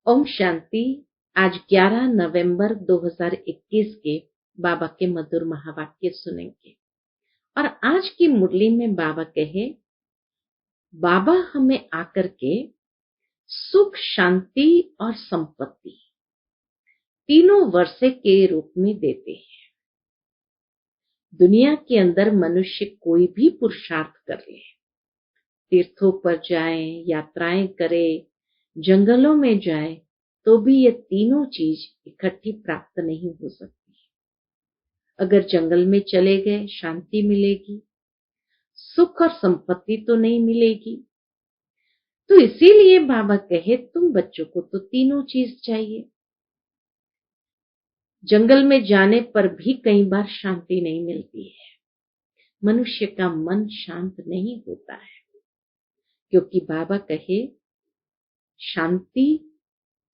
ओम शांति। आज 11 नवंबर 2021 के बाबा के मधुर महावाक्य सुनेंगे। और आज की मुरली में बाबा कहे, बाबा हमें आकर के सुख, शांति और संपत्ति तीनों वर्षे के रूप में देते हैं। दुनिया के अंदर मनुष्य कोई भी पुरुषार्थ कर ले, तीर्थों पर जाए, यात्राएं करे, जंगलों में जाए, तो भी ये तीनों चीज इकट्ठी प्राप्त नहीं हो सकती। अगर जंगल में चले गए शांति मिलेगी, सुख और संपत्ति तो नहीं मिलेगी। तो इसीलिए बाबा कहे, तुम बच्चों को तो तीनों चीज चाहिए। जंगल में जाने पर भी कई बार शांति नहीं मिलती है, मनुष्य का मन शांत नहीं होता है, क्योंकि बाबा कहे शांति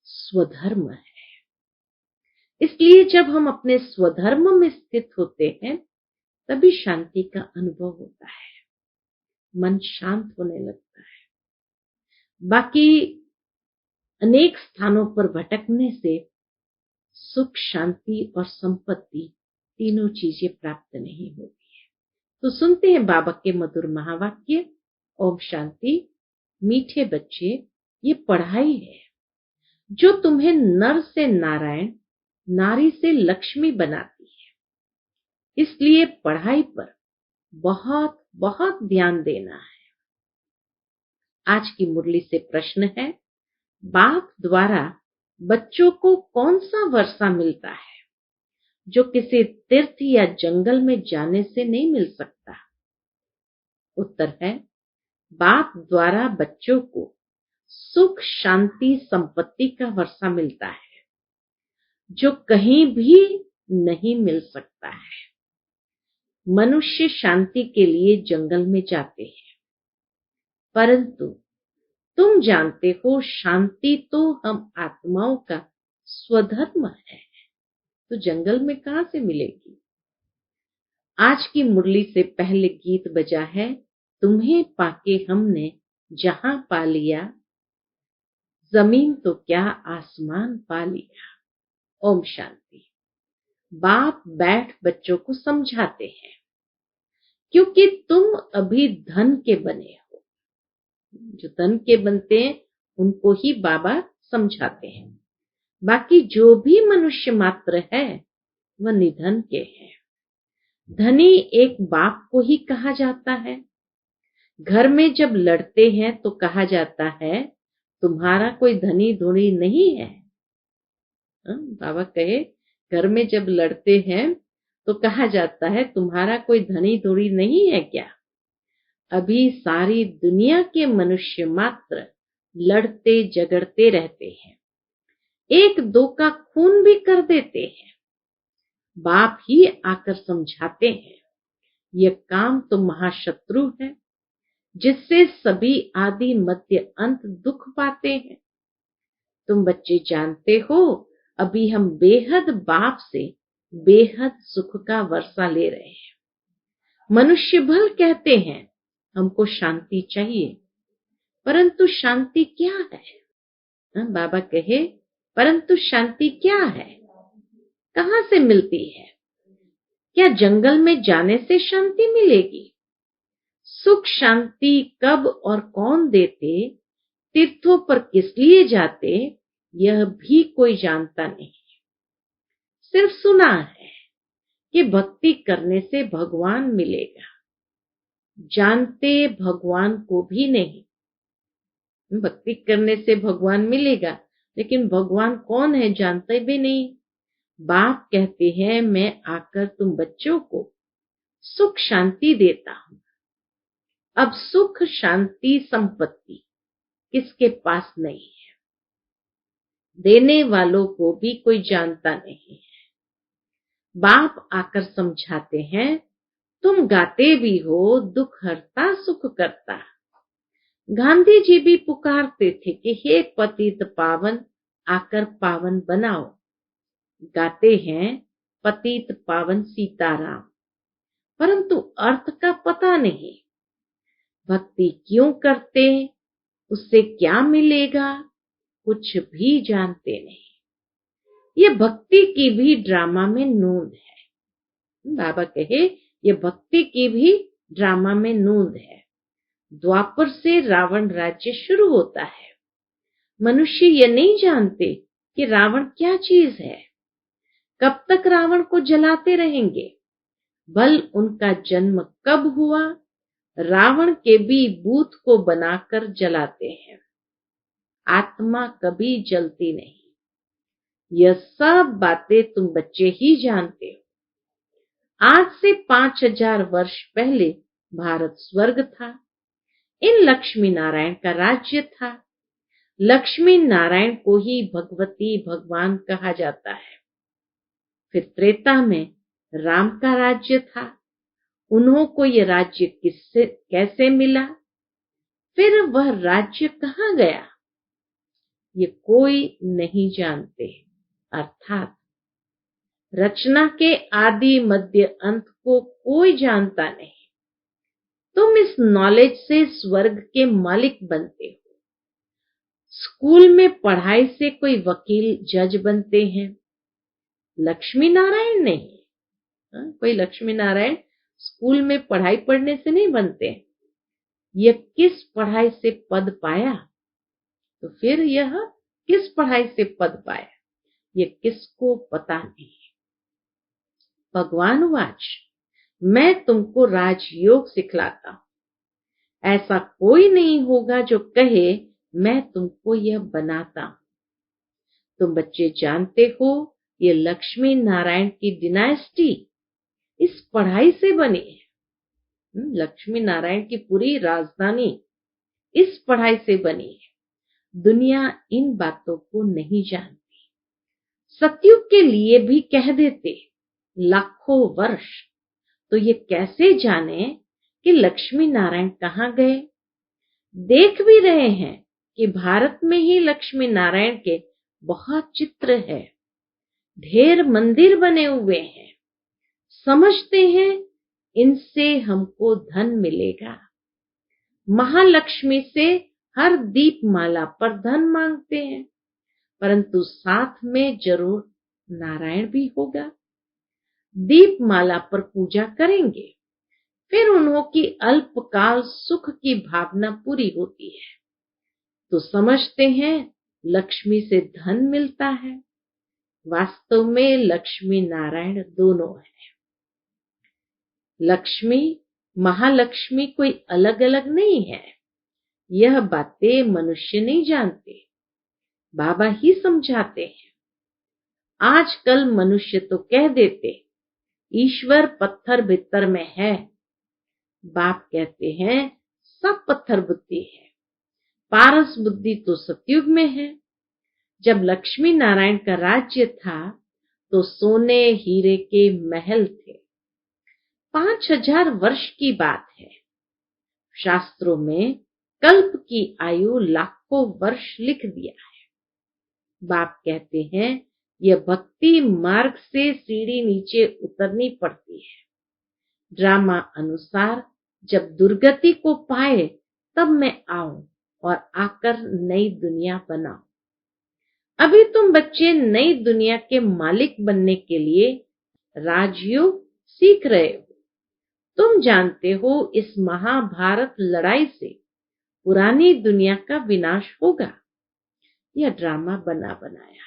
स्वधर्म है। इसलिए जब हम अपने स्वधर्म में स्थित होते हैं तभी शांति का अनुभव होता है, मन शांत होने लगता है। बाकी अनेक स्थानों पर भटकने से सुख, शांति और संपत्ति तीनों चीजें प्राप्त नहीं होती है। तो सुनते हैं बाबा के मधुर महावाक्य। ओम शांति। मीठे बच्चे, ये पढ़ाई है जो तुम्हें नर से नारायण, नारी से लक्ष्मी बनाती है। इसलिए पढ़ाई पर बहुत बहुत ध्यान देना है। आज की मुरली से प्रश्न है, बाप द्वारा बच्चों को कौन सा वर्षा मिलता है जो किसी तीर्थ या जंगल में जाने से नहीं मिल सकता? उत्तर है, बाप द्वारा बच्चों को सुख, शांति, संपत्ति का वर्षा मिलता है जो कहीं भी नहीं मिल सकता है। मनुष्य शांति के लिए जंगल में जाते हैं, परंतु तुम जानते हो शांति तो हम आत्माओं का स्वधर्म है, तो जंगल में कहां से मिलेगी? आज की मुरली से पहले गीत बजा है, तुम्हें पाके हमने जहां पा लिया, जमीन तो क्या आसमान पा लिया। ओम शांति। बाप बैठ बच्चों को समझाते हैं, क्योंकि तुम अभी धन के बने हो। जो धन के बनते हैं उनको ही बाबा समझाते हैं। बाकी जो भी मनुष्य मात्र है वह निधन के हैं। धनी एक बाप को ही कहा जाता है। घर में जब लड़ते हैं तो कहा जाता है, तुम्हारा कोई धनी धुनी नहीं है। बाबा कहे, घर में जब लड़ते हैं तो कहा जाता है, तुम्हारा कोई धनी धुनी नहीं है क्या? अभी सारी दुनिया के मनुष्य मात्र लड़ते झगड़ते रहते हैं, एक दो का खून भी कर देते हैं। बाप ही आकर समझाते हैं, यह काम तो महाशत्रु है जिससे सभी आदि मध्य अंत दुख पाते हैं। तुम बच्चे जानते हो, अभी हम बेहद बाप से बेहद सुख का वर्षा ले रहे हैं। मनुष्य भल कहते हैं हमको शांति चाहिए, परंतु शांति क्या है? बाबा कहे, परंतु शांति क्या है, कहां से मिलती है? क्या जंगल में जाने से शांति मिलेगी? सुख शांति कब और कौन देते, तीर्थों पर किस लिए जाते, यह भी कोई जानता नहीं। सिर्फ सुना है कि भक्ति करने से भगवान मिलेगा, जानते भगवान को भी नहीं। भक्ति करने से भगवान मिलेगा, लेकिन भगवान कौन है जानते भी नहीं। बाप कहते हैं, मैं आकर तुम बच्चों को सुख शांति देता हूं। अब सुख शांति संपत्ति किसके पास नहीं है, देने वालों को भी कोई जानता नहीं है। बाप आकर समझाते हैं, तुम गाते भी हो, दुख हरता सुख करता। गांधी जी भी पुकारते थे कि हे पतित पावन, आकर पावन बनाओ। गाते हैं पतित पावन सीताराम, परंतु अर्थ का पता नहीं। भक्ति क्यों करते, उससे क्या मिलेगा, कुछ भी जानते नहीं। ये भक्ति की भी ड्रामा में नूंद है। बाबा कहे ये भक्ति की भी ड्रामा में नूंद है। द्वापर से रावण राज्य शुरू होता है। मनुष्य ये नहीं जानते कि रावण क्या चीज है, कब तक रावण को जलाते रहेंगे, बल उनका जन्म कब हुआ, रावण के भी बूथ को बनाकर जलाते हैं। आत्मा कभी जलती नहीं। यह सब बातें तुम बच्चे ही जानते हो। आज से 5000 वर्ष पहले भारत स्वर्ग था। इन लक्ष्मी नारायण का राज्य था। लक्ष्मी नारायण को ही भगवती भगवान कहा जाता है। फिर त्रेता में राम का राज्य था। उन्हों को यह राज्य किससे कैसे मिला, फिर वह राज्य कहाँ गया, ये कोई नहीं जानते। अर्थात रचना के आदि मध्य अंत को कोई जानता नहीं। तुम इस नॉलेज से स्वर्ग के मालिक बनते हो। स्कूल में पढ़ाई से कोई वकील जज बनते हैं, लक्ष्मी नारायण नहीं। कोई लक्ष्मी नारायण स्कूल में पढ़ाई पढ़ने से नहीं बनते। यह किस पढ़ाई से पद पाया, तो फिर यह किस पढ़ाई से पद पाया, यह किसको पता नहीं। भगवान वाच, मैं तुमको राजयोग सिखलाता हूं। ऐसा कोई नहीं होगा जो कहे मैं तुमको यह बनाता हूं। तुम बच्चे जानते हो ये लक्ष्मी नारायण की डिनास्टी इस पढ़ाई से बनी है। लक्ष्मी नारायण की पूरी राजधानी इस पढ़ाई से बनी है। दुनिया इन बातों को नहीं जानती। सतयुग के लिए भी कह देते लाखों वर्ष, तो ये कैसे जाने कि लक्ष्मी नारायण कहाँ गए। देख भी रहे हैं कि भारत में ही लक्ष्मी नारायण के बहुत चित्र है, ढेर मंदिर बने हुए हैं। समझते हैं इनसे हमको धन मिलेगा। महालक्ष्मी से हर दीपमाला पर धन मांगते हैं, परंतु साथ में जरूर नारायण भी होगा। दीपमाला पर पूजा करेंगे, फिर उन्हों की अल्पकाल सुख की भावना पूरी होती है, तो समझते हैं लक्ष्मी से धन मिलता है। वास्तव में लक्ष्मी नारायण दोनों है। लक्ष्मी महालक्ष्मी कोई अलग अलग नहीं है। यह बातें मनुष्य नहीं जानते, बाबा ही समझाते हैं। आजकल मनुष्य तो कह देते ईश्वर पत्थर भीतर में है। बाप कहते हैं सब पत्थर बुद्धि है, पारस बुद्धि तो सतयुग में है। जब लक्ष्मी नारायण का राज्य था तो सोने हीरे के महल थे। 5000 वर्ष की बात है। शास्त्रों में कल्प की आयु लाखों वर्ष लिख दिया है। बाप कहते हैं यह भक्ति मार्ग से सीढ़ी नीचे उतरनी पड़ती है। ड्रामा अनुसार जब दुर्गति को पाए तब मैं आऊं और आकर नई दुनिया बनाऊं। अभी तुम बच्चे नई दुनिया के मालिक बनने के लिए राजयोग सीख रहे हो। तुम जानते हो इस महाभारत लड़ाई से पुरानी दुनिया का विनाश होगा। यह ड्रामा बना बनाया है।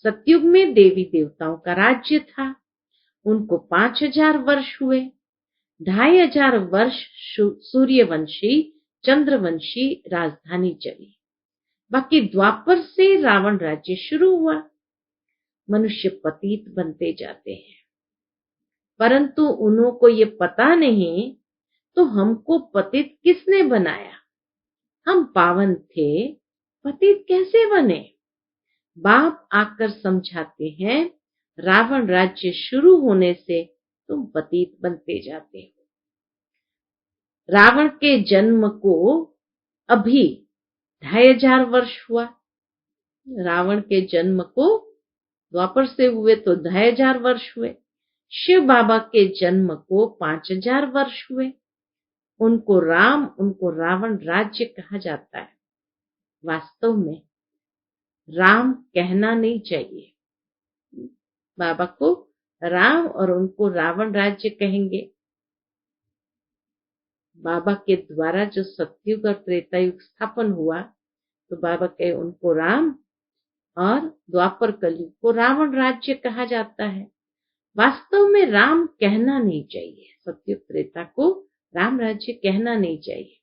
सतयुग में देवी देवताओं का राज्य था। उनको 5000 वर्ष हुए। 2500 वर्ष सूर्यवंशी चंद्रवंशी राजधानी चली। बाकी द्वापर से रावण राज्य शुरू हुआ। मनुष्य पतित बनते जाते हैं, परंतु उन्हों को ये पता नहीं तो हमको पतित किसने बनाया। हम पावन थे, पतित कैसे बने। बाप आकर समझाते हैं रावण राज्य शुरू होने से तुम पतित बनते जाते हो। रावण के जन्म को अभी 2500 वर्ष हुआ। रावण के जन्म को द्वापर से हुए तो 2500 वर्ष हुए। शिव बाबा के जन्म को 5000 वर्ष हुए। उनको राम उनको रावण राज्य कहा जाता है। वास्तव में राम कहना नहीं चाहिए। बाबा को राम और उनको रावण राज्य कहेंगे। बाबा के द्वारा जो सतयुग और त्रेता युग स्थापन हुआ, तो बाबा कहे उनको राम, और द्वापर कलयुग को रावण राज्य कहा जाता है। वास्तव में राम कहना नहीं चाहिए, सतयुग त्रेता को राम राज्य कहना नहीं चाहिए।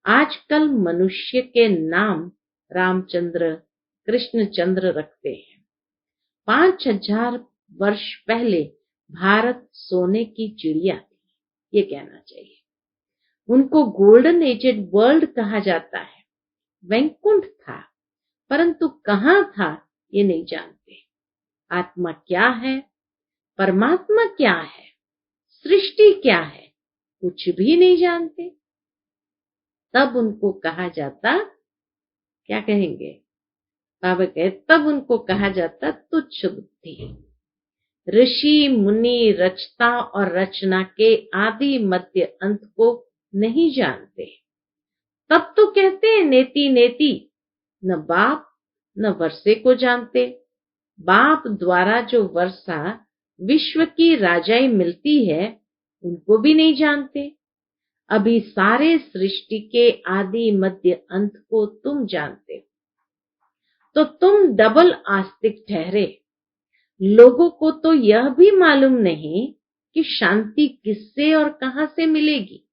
आजकल मनुष्य के नाम रामचंद्र, कृष्णचंद्र रखते हैं। 5000 वर्ष पहले भारत सोने की चिड़िया थी, ये कहना चाहिए। उनको गोल्डन एजेड वर्ल्ड कहा जाता है। वैकुंठ था, परंतु कहाँ था ये नहीं जानते। आत्मा क्या है, परमात्मा क्या है, सृष्टि क्या है, कुछ भी नहीं जानते। तब उनको कहा जाता, क्या कहेंगे बाबा कहे, तब उनको कहा जाता तुच्छ बुद्धि। ऋषि मुनि रचता और रचना के आदि मध्य अंत को नहीं जानते। तब तो कहते हैं नेति नेति, न बाप न वर्षे को जानते। बाप द्वारा जो वर्षा विश्व की राजाई मिलती है, उनको भी नहीं जानते। अभी सारे सृष्टि के आदि मध्य अंत को तुम जानते हो, तो तुम डबल आस्तिक ठहरे। लोगों को तो यह भी मालूम नहीं कि शांति किससे और कहां से मिलेगी।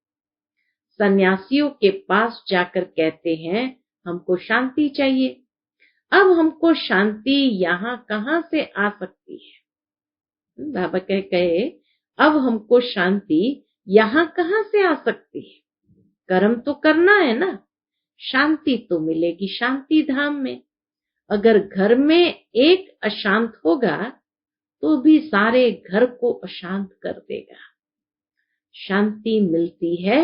सन्यासियों के पास जाकर कहते हैं हमको शांति चाहिए। अब हमको शांति यहाँ कहाँ से आ सकती है? बाबा कहे अब हमको शांति यहाँ कहाँ से आ सकती है? कर्म तो करना है ना। शांति तो मिलेगी शांति धाम में। अगर घर में एक अशांत होगा तो भी सारे घर को अशांत कर देगा। शांति मिलती है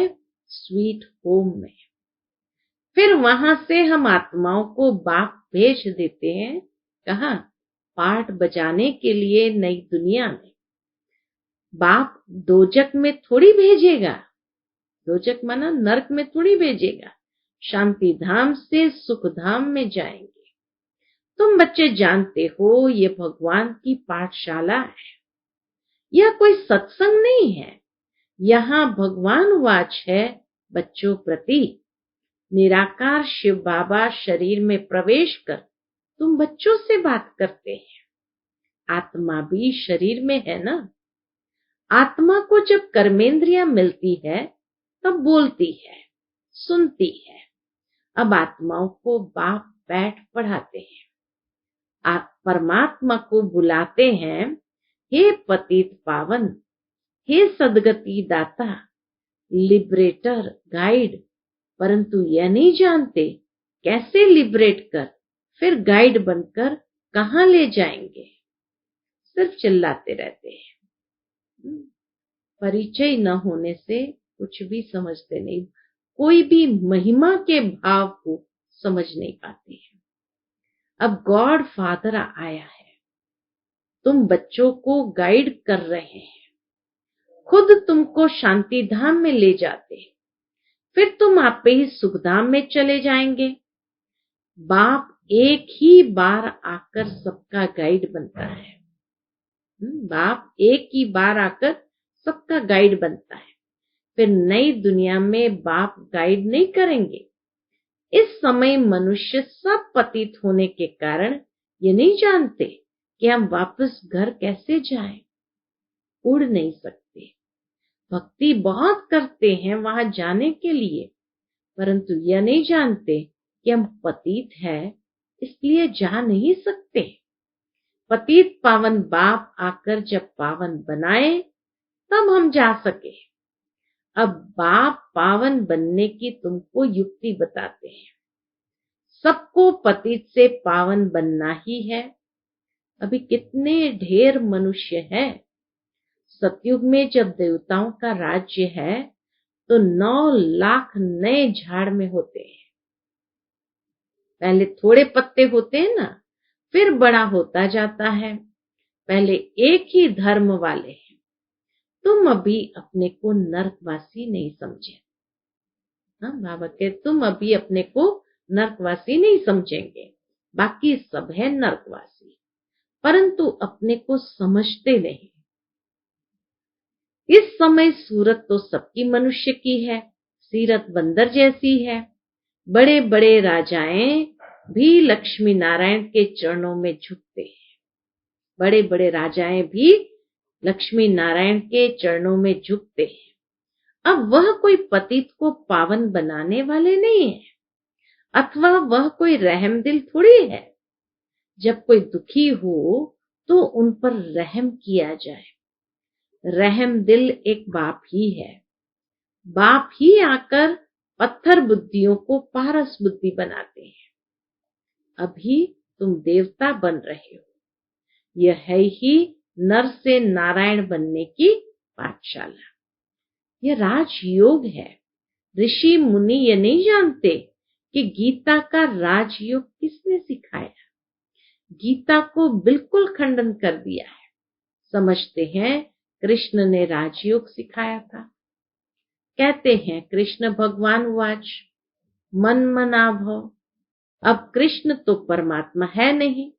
स्वीट होम में। फिर वहां से हम आत्माओं को बाप भेज देते हैं, कहाँ? पाठ बजाने के लिए नई दुनिया में। बाप दोजक में थोड़ी भेजेगा, दोजक माना नरक में थोड़ी भेजेगा। शांति धाम से सुख धाम में जाएंगे। तुम बच्चे जानते हो ये भगवान की पाठशाला है, यह कोई सत्संग नहीं है। यहाँ भगवान वाच है बच्चों प्रति। निराकार शिव बाबा शरीर में प्रवेश कर तुम बच्चों से बात करते हैं। आत्मा भी शरीर में है ना। आत्मा को जब कर्मेंद्रियां मिलती है तब बोलती है, सुनती है। अब आत्माओं को बाप बैठ पढ़ाते हैं। आप परमात्मा को बुलाते हैं, हे पतित पावन, हे सदगति दाता, लिबरेटर, गाइड। परंतु यह नहीं जानते कैसे लिबरेट कर फिर गाइड बनकर कहाँ ले जाएंगे। सिर्फ चिल्लाते रहते हैं। परिचय न होने से कुछ भी समझते नहीं, कोई भी महिमा के भाव को समझ नहीं पाते हैं। अब गॉड फादर आया है, तुम बच्चों को गाइड कर रहे हैं। खुद तुमको शांति धाम में ले जाते, फिर तुम आपे ही सुखधाम में चले जाएंगे। बाप एक ही बार आकर सबका गाइड बनता है। बाप एक ही बार आकर सबका गाइड बनता है। फिर नई दुनिया में बाप गाइड नहीं करेंगे। इस समय मनुष्य सब पतित होने के कारण ये नहीं जानते कि हम वापस घर कैसे जाएं। उड़ नहीं सकते। भक्ति बहुत करते हैं वहां जाने के लिए, परंतु यह नहीं जानते कि हम पतित हैं, इसलिए जा नहीं सकते। पतित पावन बाप आकर जब पावन बनाए तब हम जा सके। अब बाप पावन बनने की तुमको युक्ति बताते हैं। सबको पतित से पावन बनना ही है। अभी कितने ढेर मनुष्य हैं। सतयुग में जब देवताओं का राज्य है तो 9 लाख नए झाड़ में होते हैं। पहले थोड़े पत्ते होते हैं ना, फिर बड़ा होता जाता है। पहले एक ही धर्म वाले हैं। तुम अभी अपने को नरकवासी नहीं समझे। हाँ, बाबा के तुम अभी अपने को नरकवासी नहीं समझेंगे। बाकी सब है नरकवासी, परंतु अपने को समझते नहीं। इस समय सूरत तो सबकी मनुष्य की है, सीरत बंदर जैसी है। बड़े बड़े राजाएं भी लक्ष्मी नारायण के चरणों में झुकते हैं। बड़े बड़े राजाएं भी लक्ष्मी नारायण के चरणों में झुकते हैं। अब वह कोई पतित को पावन बनाने वाले नहीं है, अथवा वह कोई रहम दिल थोड़ी है। जब कोई दुखी हो तो उन पर रहम किया जाए। रहम दिल एक बाप ही है। बाप ही आकर पत्थर बुद्धियों को पारस बुद्धि बनाते हैं। अभी तुम देवता बन रहे हो। यह है ही नर से नारायण बनने की पाठशाला। यह राजयोग है। ऋषि मुनि ये नहीं जानते कि गीता का राजयोग किसने सिखाया। गीता को बिल्कुल खंडन कर दिया है। समझते हैं कृष्ण ने राजयोग सिखाया था। कहते हैं कृष्ण भगवान वाच मन मना भव। अब कृष्ण तो परमात्मा है नहीं।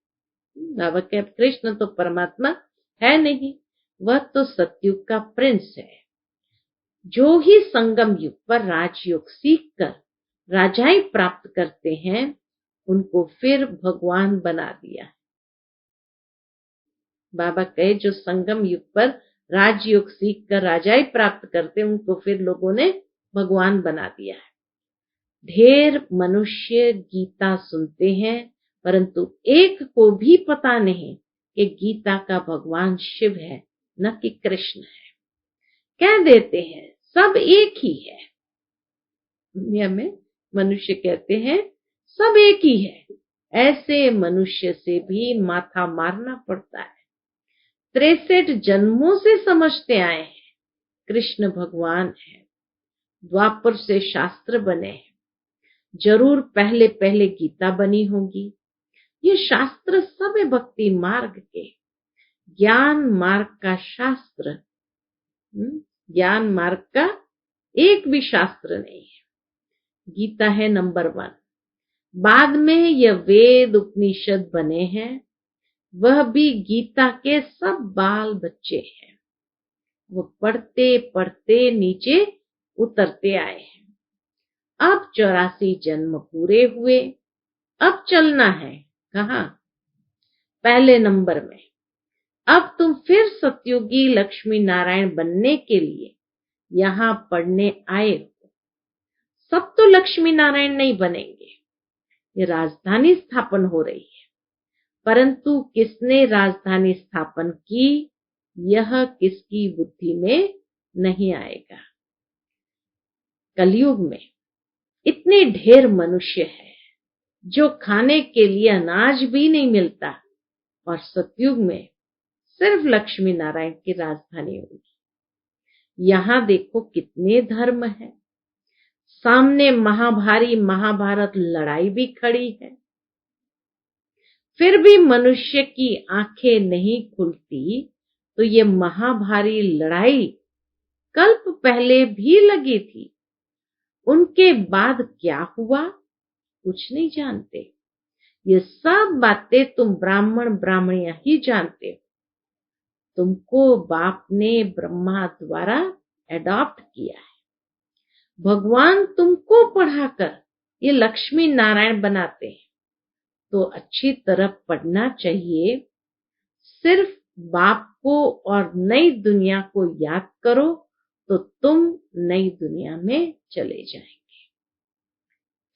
बाबा कहते कृष्ण तो परमात्मा है नहीं, वह तो सतयुग का प्रिंस है। जो ही संगम युग पर राजयोग सीखकर राजाई प्राप्त करते हैं, उनको फिर भगवान बना दिया। बाबा कहे जो संगम युग पर राजयोग सीखकर राजाई प्राप्त करते, उनको फिर लोगों ने भगवान बना दिया है। ढेर मनुष्य गीता सुनते हैं, परंतु एक को भी पता नहीं कि गीता का भगवान शिव है, न कि कृष्ण है। कह देते हैं सब एक ही है। दुनिया में मनुष्य कहते हैं सब एक ही है। ऐसे मनुष्य से भी माथा मारना पड़ता है। 63 जन्मों से समझते आए हैं कृष्ण भगवान है। द्वापर से शास्त्र बने हैं। जरूर पहले पहले गीता बनी होगी। ये शास्त्र सब है भक्ति मार्ग के, ज्ञान मार्ग का शास्त्र। ज्ञान मार्ग का एक भी शास्त्र नहीं है। गीता है नंबर 1। बाद में यह वेद उपनिषद बने हैं, वह भी गीता के सब बाल बच्चे हैं। वो पढ़ते पढ़ते नीचे उतरते आए हैं। अब 84 जन्म पूरे हुए। अब चलना है कहाँ? पहले नंबर में। अब तुम फिर सतयुगी लक्ष्मी नारायण बनने के लिए यहाँ पढ़ने आए हो। सब तो लक्ष्मी नारायण नहीं बनेंगे। ये राजधानी स्थापन हो रही है, परंतु किसने राजधानी स्थापन की, यह किसकी बुद्धि में नहीं आएगा। कलयुग में इतने ढेर मनुष्य है जो खाने के लिए अनाज भी नहीं मिलता, और सतयुग में सिर्फ लक्ष्मी नारायण की राजधानी होगी। यहां देखो कितने धर्म है। सामने महाभारी महाभारत लड़ाई भी खड़ी है, फिर भी मनुष्य की आंखें नहीं खुलती। तो ये महाभारी लड़ाई कल्प पहले भी लगी थी। उनके बाद क्या हुआ कुछ नहीं जानते। ये सब बातें तुम ब्राह्मण ब्राह्मणियां ही जानते हो। तुमको बाप ने ब्रह्मा द्वारा एडॉप्ट किया है। भगवान तुमको पढ़ाकर ये लक्ष्मी नारायण बनाते हैं, तो अच्छी तरह पढ़ना चाहिए। सिर्फ बाप को और नई दुनिया को याद करो तो तुम नई दुनिया में चले जाएंगे।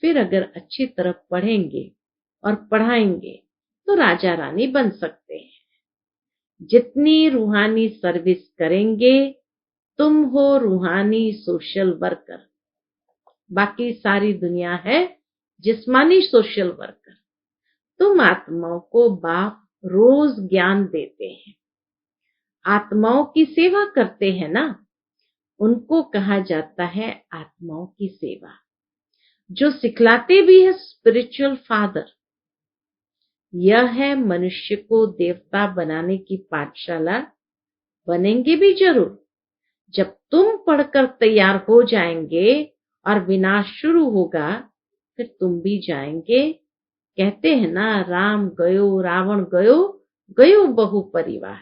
फिर अगर अच्छी तरह पढ़ेंगे और पढ़ाएंगे तो राजा रानी बन सकते हैं। जितनी रूहानी सर्विस करेंगे, तुम हो रूहानी सोशल वर्कर। बाकी सारी दुनिया है जिस्मानी सोशल वर्कर। तुम आत्माओं को बाप रोज ज्ञान देते हैं। आत्माओं की सेवा करते हैं ना, उनको कहा जाता है आत्माओं की सेवा। जो सिखलाते भी है स्पिरिचुअल फादर। यह है मनुष्य को देवता बनाने की पाठशाला। बनेंगे भी जरूर। जब तुम पढ़कर तैयार हो जाएंगे और विनाश शुरू होगा, फिर तुम भी जाएंगे कहते हैं ना, राम गयो रावण गयो, गयो बहु परिवार।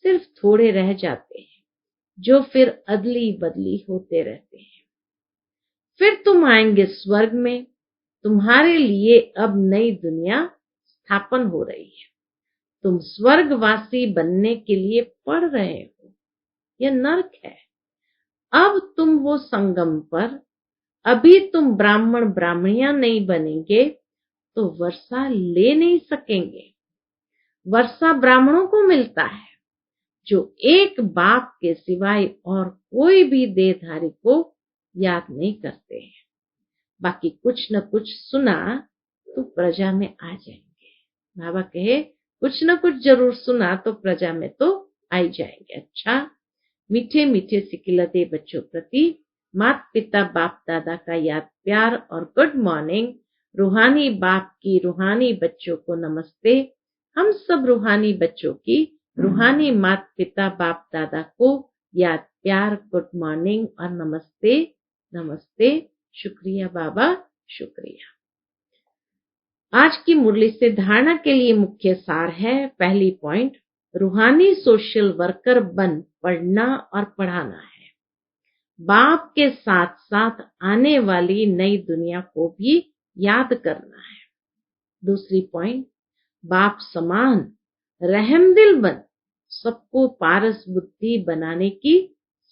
सिर्फ थोड़े रह जाते हैं जो फिर अदली बदली होते रहते हैं। फिर तुम आएंगे स्वर्ग में, तुम्हारे लिए अब नई दुनिया स्थापन हो रही है। तुम स्वर्गवासी बनने के लिए पढ़ रहे हो, यह नर्क है। अब तुम हो संगम पर, अभी तुम ब्राह्मण ब्राह्मणियां नहीं बनेंगे तो वर्षा ले नहीं सकेंगे। वर्षा ब्राह्मणों को मिलता है जो एक बाप के सिवाय और कोई भी देहधारी को याद नहीं करते हैं। बाकी कुछ न कुछ सुना तो प्रजा में आ जाएंगे। बाबा कहे कुछ न कुछ जरूर सुना तो प्रजा में तो आ ही जाएंगे। अच्छा, मीठे मीठे सिकिलते बच्चों प्रति माता पिता बाप दादा का याद प्यार और गुड मॉर्निंग। रूहानी बाप की रूहानी बच्चों को नमस्ते। हम सब रूहानी बच्चों की रूहानी माता पिता बाप दादा को याद प्यार गुड मॉर्निंग और नमस्ते नमस्ते। शुक्रिया बाबा, शुक्रिया। आज की मुरली से धारणा के लिए मुख्य सार है। पहली पॉइंट, रूहानी सोशल वर्कर बन पढ़ना और पढ़ाना है। बाप के साथ साथ आने वाली नई दुनिया को भी याद करना है। दूसरी पॉइंट, बाप समान रहमदिल बन सबको पारस बुद्धि बनाने की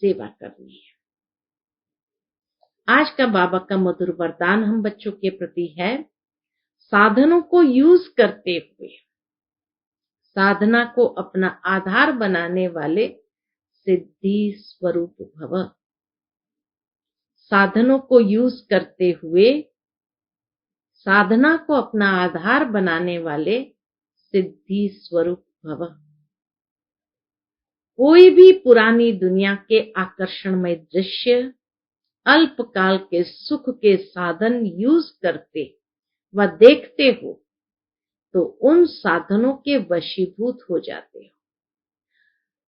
सेवा करनी है। आज का बाबा का मधुर वरदान हम बच्चों के प्रति है, साधनों को यूज करते हुए साधना को अपना आधार बनाने वाले सिद्धि स्वरूप भव। साधनों को यूज करते हुए साधना को अपना आधार बनाने वाले सिद्धि स्वरूप भव। कोई भी पुरानी दुनिया के आकर्षणमय दृश्य, अल्पकाल के सुख के साधन यूज करते व देखते हो तो उन साधनों के वशीभूत हो जाते हो।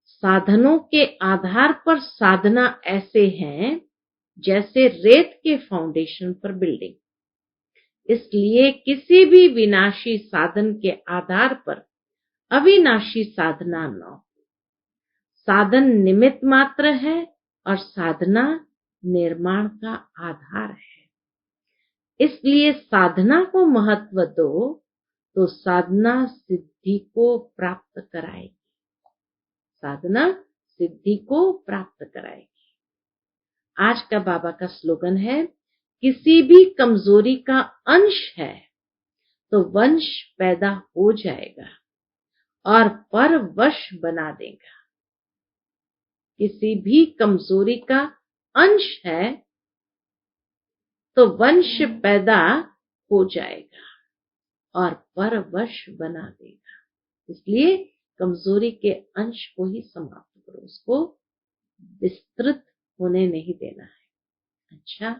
साधनों के आधार पर साधना ऐसे हैं जैसे रेत के फाउंडेशन पर बिल्डिंग। इसलिए किसी भी विनाशी साधन के आधार पर अविनाशी साधना न हो। साधन निमित्त मात्र है और साधना निर्माण का आधार है। इसलिए साधना को महत्व दो तो साधना सिद्धि को प्राप्त कराएगी। साधना सिद्धि को प्राप्त कराएगी। आज का बाबा का स्लोगन है, किसी भी कमजोरी का अंश है तो वंश पैदा हो जाएगा और परवश बना देगा। किसी भी कमजोरी का अंश है तो वंश पैदा हो जाएगा और परवश बना देगा। इसलिए कमजोरी के अंश को ही समाप्त करो, उसको विस्तृत होने नहीं देना है। अच्छा,